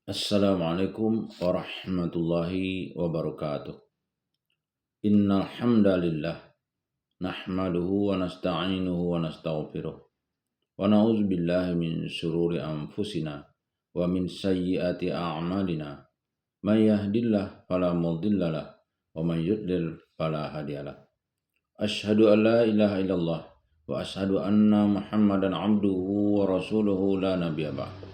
Assalamualaikum warahmatullahi wabarakatuh. Innal hamdalillah nahmaduhu wa nasta'inuhu wa nastaghfiruh wa na'udzu billahi min shururi anfusina wa min sayyiati a'malina. May yahdihillahu fala mudhillalah wa may yudlil fala hadiyalah. Asyhadu an la ilaha illallah wa asyhadu anna Muhammadan abduhu wa rasuluhu la nabiyya ba'd.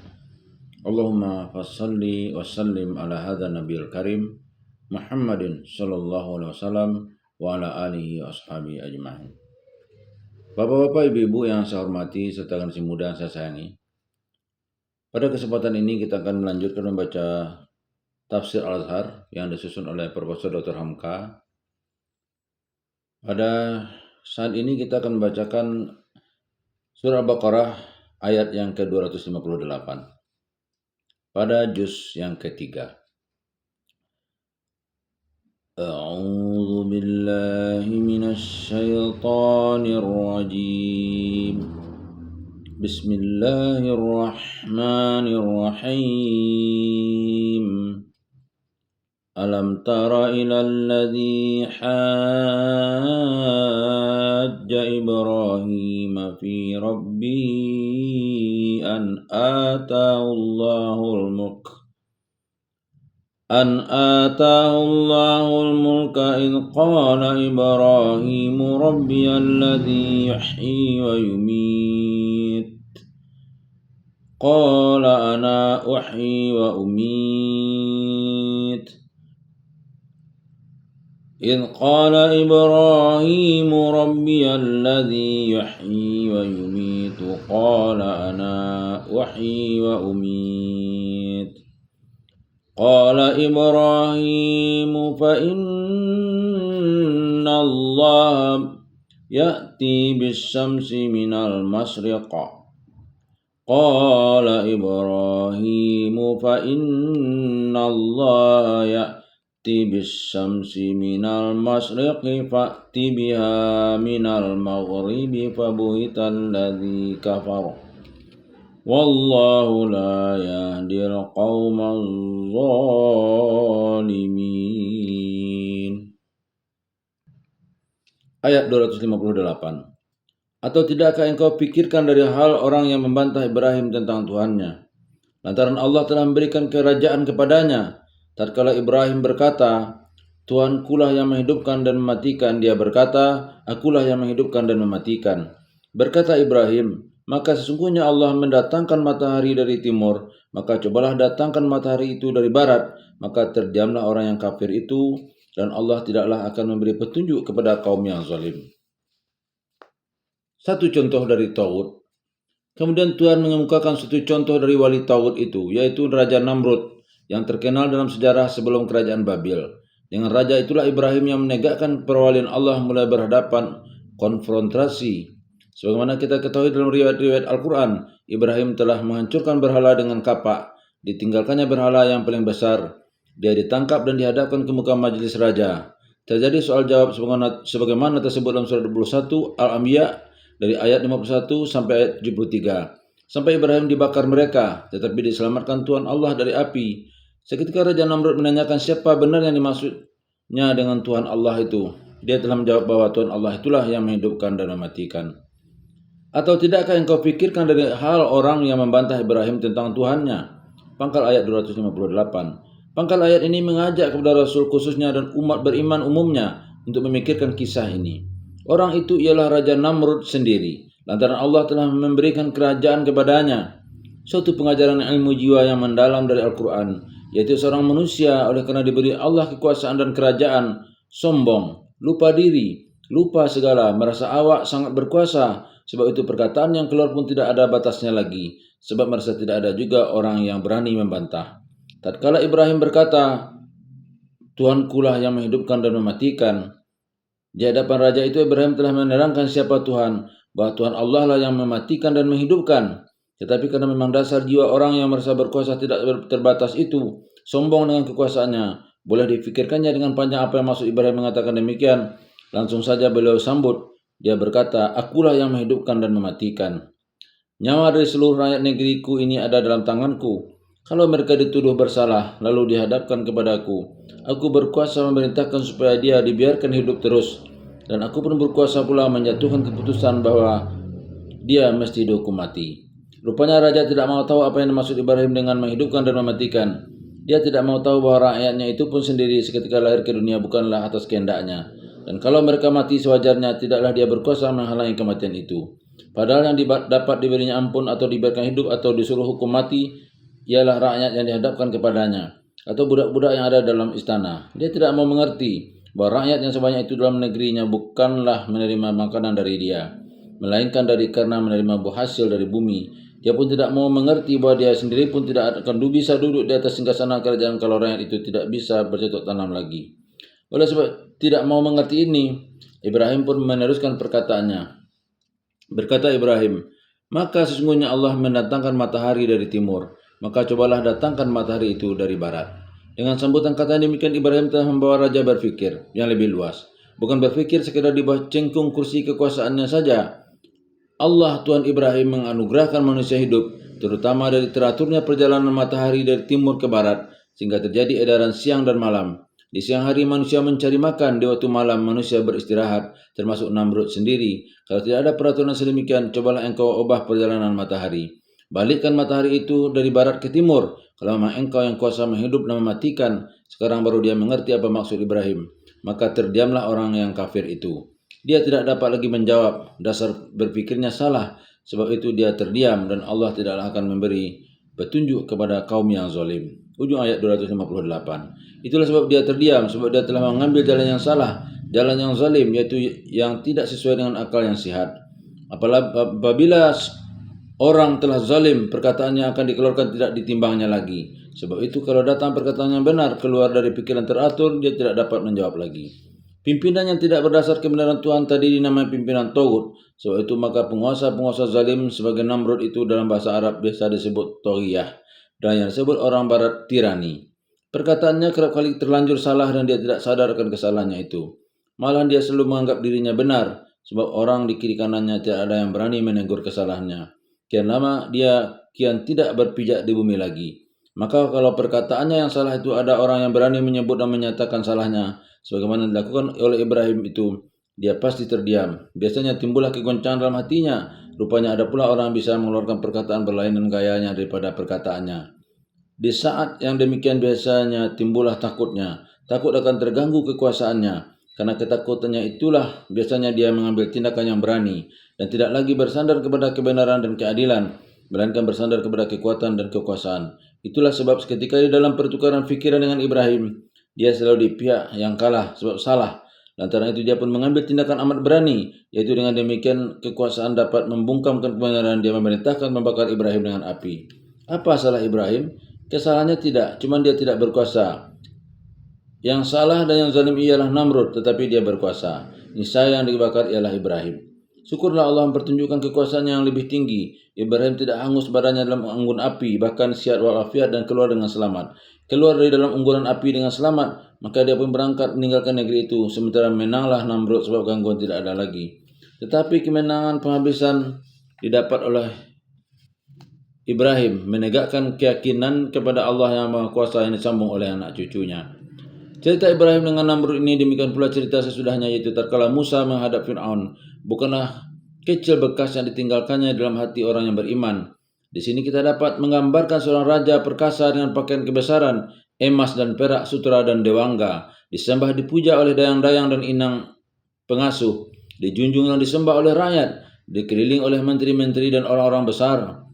Allahumma fassalli wa sallim ala hadha nabiyil karim Muhammadin sallallahu alaihi wasallam wa ala alihi wa ashabihi ajma'in. Bapak-bapak, ibu-ibu yang saya hormati serta generasi muda yang saya sayangi. Pada kesempatan ini kita akan melanjutkan membaca tafsir Al-Azhar yang disusun oleh Profesor Dr. Hamka. Pada saat ini kita akan membacakan surah Al-Baqarah ayat yang ke-258. Pada juz yang ketiga. A'udzu billahi minasy syaithanir rajim. Bismillahirrahmanirrahim. Alam tara ilal ladzi hajja Ibrahim fi rabbih an ataahu Allahul mulka idh qala Ibrahim rabbiyalladzi yuhyi wa yumiit qala ana uhyi wa umiit إذ قال إبراهيم ربي الذي يحيي ويميت قال أنا أحيي وأميت قال إبراهيم فإن الله يأتي بالشمس من المشرق قال إبراهيم فإن الله يأتي بالشمس من المشرق فأت بها من المغرب فبهت الذي كفر والله لا يهدي القوم الظالمين. Ayat 258. Atau tidakkah engkau pikirkan dari hal orang yang membantah Ibrahim tentang Tuhannya, lantaran Allah telah memberikan kerajaan kepadanya? Tatkala Ibrahim berkata, Tuhankulah yang menghidupkan dan mematikan, dia berkata, Akulah yang menghidupkan dan mematikan. Berkata Ibrahim, maka sesungguhnya Allah mendatangkan matahari dari timur, maka cobalah datangkan matahari itu dari barat, maka terdiamlah orang yang kafir itu, dan Allah tidaklah akan memberi petunjuk kepada kaum yang zalim. Satu contoh dari Tauhid. Kemudian Tuhan mengemukakan satu contoh dari wali Tauhid itu, yaitu Raja Namrud, yang terkenal dalam sejarah sebelum kerajaan Babil. Dengan raja itulah Ibrahim yang menegakkan perwalian Allah mulai berhadapan konfrontasi. Sebagaimana kita ketahui dalam riwayat-riwayat Al-Quran, Ibrahim telah menghancurkan berhala dengan kapak, ditinggalkannya berhala yang paling besar. Dia ditangkap dan dihadapkan ke muka majelis raja. Terjadi soal jawab sebagaimana tersebut dalam surat 21 Al-Anbiya dari ayat 51 sampai ayat 73. Sampai Ibrahim dibakar mereka, tetapi diselamatkan Tuhan Allah dari api. Seketika Raja Namrud menanyakan siapa benar yang dimaksudnya dengan Tuhan Allah itu. Dia telah menjawab bahwa Tuhan Allah itulah yang menghidupkan dan mematikan. Atau tidakkah engkau pikirkan dari hal orang yang membantah Ibrahim tentang Tuhannya? Pangkal ayat 258. Pangkal ayat ini mengajak kepada Rasul khususnya dan umat beriman umumnya untuk memikirkan kisah ini. Orang itu ialah Raja Namrud sendiri, lantaran Allah telah memberikan kerajaan kepadanya. Suatu pengajaran ilmu jiwa yang mendalam dari Al-Quran, yaitu seorang manusia oleh karena diberi Allah kekuasaan dan kerajaan, sombong, lupa diri, lupa segala, merasa awak sangat berkuasa. Sebab itu perkataan yang keluar pun tidak ada batasnya lagi, sebab merasa tidak ada juga orang yang berani membantah. Tatkala Ibrahim berkata, Tuhankulah yang menghidupkan dan mematikan, di hadapan raja itu Ibrahim telah menerangkan siapa Tuhan, bahwa Tuhan Allah lah yang mematikan dan menghidupkan. Tetapi karena memang dasar jiwa orang yang merasa berkuasa tidak terbatas itu, sombong dengan kekuasaannya, boleh difikirkannya dengan panjang apa yang maksud Ibrahim mengatakan demikian. Langsung saja beliau sambut. Dia berkata, Akulah yang menghidupkan dan mematikan. Nyawa dari seluruh rakyat negeriku ini ada dalam tanganku. Kalau mereka dituduh bersalah lalu dihadapkan kepadaku, aku berkuasa memerintahkan supaya dia dibiarkan hidup terus, dan aku pun berkuasa pula menjatuhkan keputusan bahwa dia mesti dihukum mati. Rupanya raja tidak mau tahu apa yang dimaksud Ibrahim dengan menghidupkan dan mematikan. Dia tidak mau tahu bahwa rakyatnya itu pun sendiri seketika lahir ke dunia bukanlah atas kehendaknya. Dan kalau mereka mati sewajarnya, tidaklah dia berkuasa menghalangi kematian itu. Padahal yang dapat diberinya ampun atau dibiarkan hidup atau disuruh hukum mati ialah rakyat yang dihadapkan kepadanya, atau budak-budak yang ada dalam istana. Dia tidak mau mengerti bahwa rakyat yang sebanyak itu dalam negerinya bukanlah menerima makanan dari dia, melainkan karena menerima buah hasil dari bumi. Dia pun tidak mau mengerti bahwa dia sendiri pun tidak akan bisa duduk di atas singgasana kerajaan kalau rakyat itu tidak bisa bercocok tanam lagi. Oleh sebab tidak mau mengerti ini, Ibrahim pun meneruskan perkataannya. Berkata Ibrahim, maka sesungguhnya Allah mendatangkan matahari dari timur, maka cobalah datangkan matahari itu dari barat. Dengan sambutan kata demikian, Ibrahim telah membawa raja berfikir yang lebih luas. Bukan berfikir sekedar di bawah cengkung kursi kekuasaannya saja. Allah Tuhan Ibrahim menganugerahkan manusia hidup, terutama dari teraturnya perjalanan matahari dari timur ke barat, sehingga terjadi edaran siang dan malam. Di siang hari manusia mencari makan, di waktu malam manusia beristirahat, termasuk Namrud sendiri. Kalau tidak ada peraturan sedemikian, cobalah engkau ubah perjalanan matahari. Balikkan matahari itu dari barat ke timur. Kalau memang engkau yang kuasa menghidup dan mematikan, sekarang baru dia mengerti apa maksud Ibrahim. Maka terdiamlah orang yang kafir itu. Dia tidak dapat lagi menjawab, dasar berpikirnya salah, sebab itu dia terdiam dan Allah tidaklah akan memberi petunjuk kepada kaum yang zalim. Ujung ayat 258. Itulah sebab dia terdiam, sebab dia telah mengambil jalan yang salah, jalan yang zalim, yaitu yang tidak sesuai dengan akal yang sihat. Apabila orang telah zalim, perkataannya akan dikeluarkan tidak ditimbangnya lagi. Sebab itu kalau datang perkataan yang benar keluar dari pikiran teratur, dia tidak dapat menjawab lagi. Pimpinan yang tidak berdasar kebenaran Tuhan tadi dinamai pimpinan Tagut. Sebab itu maka penguasa-penguasa zalim sebagai Namrud itu dalam bahasa Arab biasa disebut Toghiyah, dan yang disebut orang barat tirani. Perkataannya kerap kali terlanjur salah dan dia tidak sadar akan kesalahannya itu. Malah dia selalu menganggap dirinya benar, sebab orang di kiri kanannya tidak ada yang berani menegur kesalahannya. Kian lama dia kian tidak berpijak di bumi lagi. Maka kalau perkataannya yang salah itu ada orang yang berani menyebut dan menyatakan salahnya, sebagaimana dilakukan oleh Ibrahim itu, dia pasti terdiam. Biasanya timbullah kegoncangan dalam hatinya. Rupanya ada pula orang yang bisa mengeluarkan perkataan berlainan gayanya daripada perkataannya. Di saat yang demikian biasanya timbullah takutnya. Takut akan terganggu kekuasaannya. Karena ketakutannya itulah biasanya dia mengambil tindakan yang berani dan tidak lagi bersandar kepada kebenaran dan keadilan, melainkan bersandar kepada kekuatan dan kekuasaan. Itulah sebab seketika di dalam pertukaran fikiran dengan Ibrahim, dia selalu di pihak yang kalah sebab salah. Lantaran itu dia pun mengambil tindakan amat berani, yaitu dengan demikian kekuasaan dapat membungkamkan kebenaran. Dia memerintahkan membakar Ibrahim dengan api. Apa salah Ibrahim? Kesalahannya tidak, cuma dia tidak berkuasa. Yang salah dan yang zalim ialah Namrud, tetapi dia berkuasa. Niscaya yang dibakar ialah Ibrahim. Syukurlah Allah mempertunjukkan kekuasaannya yang lebih tinggi. Ibrahim tidak hangus badannya dalam unggun api, bahkan sihat walafiat dan keluar dengan selamat. Keluar dari dalam unggulan api dengan selamat, maka dia pun berangkat meninggalkan negeri itu. Sementara menanglah Namrud sebab gangguan tidak ada lagi. Tetapi kemenangan penghabisan didapat oleh Ibrahim, menegakkan keyakinan kepada Allah yang Maha Kuasa yang disambung oleh anak cucunya. Cerita Ibrahim dengan Namrud ini demikian pula cerita sesudahnya, yaitu tatkala Musa menghadap Fir'aun. Bukanlah kecil bekas yang ditinggalkannya dalam hati orang yang beriman. Di sini kita dapat menggambarkan seorang raja perkasa dengan pakaian kebesaran, emas dan perak, sutra dan dewangga, disembah dipuja oleh dayang-dayang dan inang pengasuh, dijunjung dan disembah oleh rakyat, dikeliling oleh menteri-menteri dan orang-orang besar.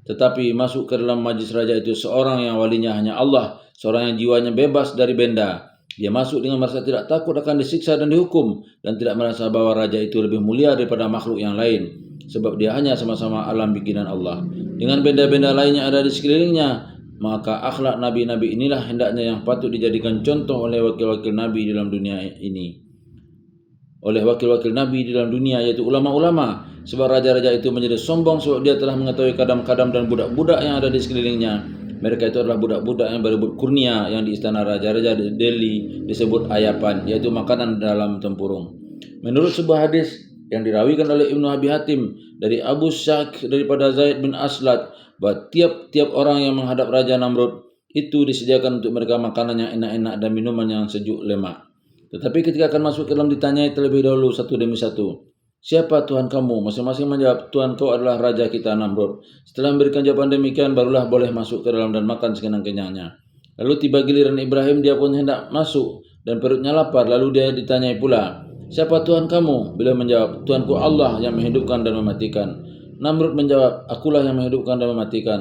Tetapi masuk ke dalam majlis raja itu seorang yang walinya hanya Allah, seorang yang jiwanya bebas dari benda. Dia masuk dengan merasa tidak takut akan disiksa dan dihukum, dan tidak merasa bahwa raja itu lebih mulia daripada makhluk yang lain, sebab dia hanya sama-sama alam bikinan Allah. Dengan benda-benda lainnya ada di sekelilingnya, maka akhlak nabi-nabi inilah hendaknya yang patut dijadikan contoh oleh wakil-wakil nabi di dalam dunia ini. Oleh wakil-wakil nabi di dalam dunia, yaitu ulama-ulama. Sebab raja-raja itu menjadi sombong sebab dia telah mengetahui kadam-kadam dan budak-budak yang ada di sekelilingnya. Mereka itu adalah budak-budak yang berebut kurnia yang di istana raja-raja di Delhi disebut ayapan, yaitu makanan dalam tempurung. Menurut sebuah hadis yang dirawikan oleh Ibnu Abi Hatim dari Abu Syakh daripada Zaid bin Aslat, bahwa tiap-tiap orang yang menghadap Raja Namrud itu disediakan untuk mereka makanan yang enak-enak dan minuman yang sejuk lemak. Tetapi ketika akan masuk ke dalam ditanyai terlebih dahulu satu demi satu, siapa Tuhan kamu? Masing-masing menjawab, Tuhan kau adalah Raja kita Namrud. Setelah memberikan jawaban demikian, barulah boleh masuk ke dalam dan makan sekenyang-kenyangnya. Lalu tiba giliran Ibrahim, dia pun hendak masuk dan perutnya lapar. Lalu dia ditanyai pula, siapa Tuhan kamu? Beliau menjawab, Tuanku Allah yang menghidupkan dan mematikan. Namrud menjawab, akulah yang menghidupkan dan mematikan.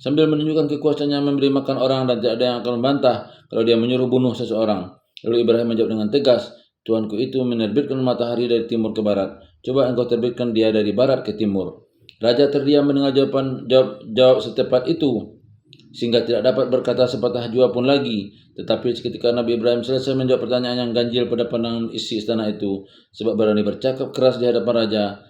Sambil menunjukkan kekuasaannya memberi makan orang dan tidak ada yang akan membantah kalau dia menyuruh bunuh seseorang. Lalu Ibrahim menjawab dengan tegas, Tuanku itu menerbitkan matahari dari timur ke barat. Coba engkau terbitkan dia dari barat ke timur. Raja terdiam mendengar jawab setepat itu, sehingga tidak dapat berkata sepatah jua pun lagi. Tetapi ketika Nabi Ibrahim selesai menjawab pertanyaan yang ganjil pada pandangan isi istana itu, sebab berani bercakap keras di hadapan raja,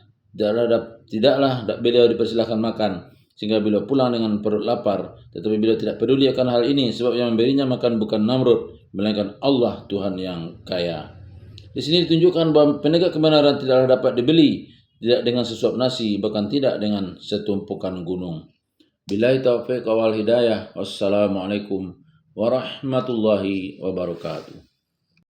tidaklah beliau dipersilahkan makan, sehingga beliau pulang dengan perut lapar. Tetapi beliau tidak peduli akan hal ini, sebab yang memberinya makan bukan Namrud, melainkan Allah Tuhan yang kaya. Di sini ditunjukkan bahwa penegak kebenaran tidaklah dapat dibeli, tidak dengan sesuap nasi, bahkan tidak dengan setumpukan gunung. Billahi taufiq wal hidayah. Wassalamualaikum warahmatullahi wabarakatuh.